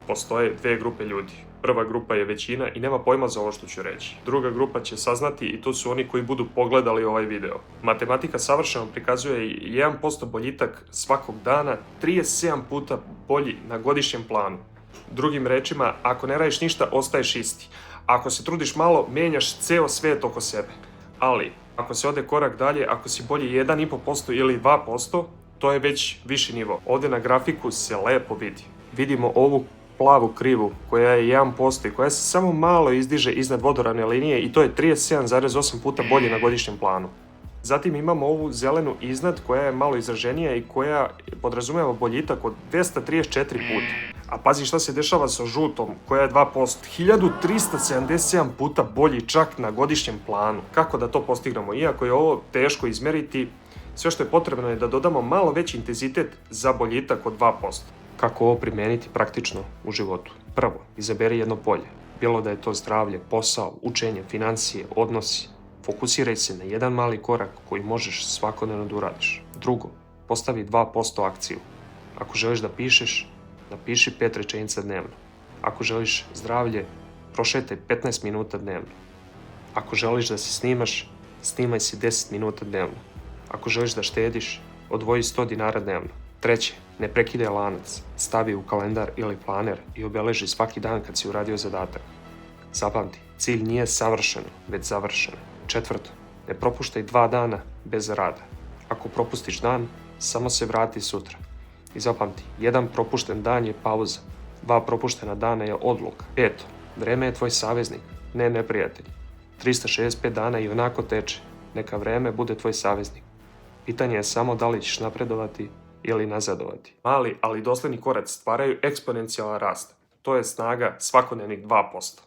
postoje dve grupe ljudi. Prva grupa je većina i nema pojma za ovo što ću reći. Druga grupa će saznati i to su oni koji budu pogledali ovaj video. Matematika savršeno prikazuje 1% boljitak svakog dana, 37 puta bolji na godišnjem planu. Drugim rečima, ako ne radiš ništa, ostaješ isti. Ako se trudiš malo, menjaš ceo svet oko sebe. Ali, ako se ode korak dalje, ako si bolji 1,5% ili 2%, to je već viši nivo. Ovdje na grafiku se lepo vidi. Vidimo ovu plavu krivu koja je 1% i koja se samo malo izdiže iznad vodoravne linije i to je 37,8 puta bolje na godišnjem planu. Zatim imamo ovu zelenu iznad koja je malo izraženija i koja podrazumijeva boljitak od 234 puta. A pazi šta se dešava sa žutom koja je 2%. 1377 puta bolji čak na godišnjem planu. Kako da to postignemo? Iako je ovo teško izmeriti, sve što je potrebno je da dodamo malo veći intenzitet za boljitak od 2%. Kako ovo primijeniti praktično u životu? Prvo, izaberi jedno polje. Bilo da je to zdravlje, posao, učenje, financije, odnosi. Fokusiraj se na jedan mali korak koji možeš svakodnevno da uradiš. Drugo, postavi 2% akciju. Ako želiš da pišeš, napiši 5 rečenica dnevno. Ako želiš zdravlje, prošetaj 15 minuta dnevno. Ako želiš da se snimaš, snimaj se 10 minuta dnevno. Ako želiš da štediš, odvoji 100 dinara dnevno. Treće, ne prekidaj lanac, stavi u kalendar ili planer i obeleži svaki dan kad si uradio zadatak. Zapamti, cilj nije savršeno, već završeno. Četvrto, ne propuštaj 2 dana bez rada. Ako propustiš dan, samo se vrati sutra. I zapamti, 1 propušten dan je pauza, 2 propuštena dana je odluka. Peto, vreme je tvoj saveznik, ne neprijatelj. 365 dana i onako teče, neka vreme bude tvoj saveznik. Pitanje je samo da li ćeš napredovati ili nazadovati. Mali, ali dosledni koraci stvaraju eksponencijalan rast. To je snaga svakodnevnih 2%.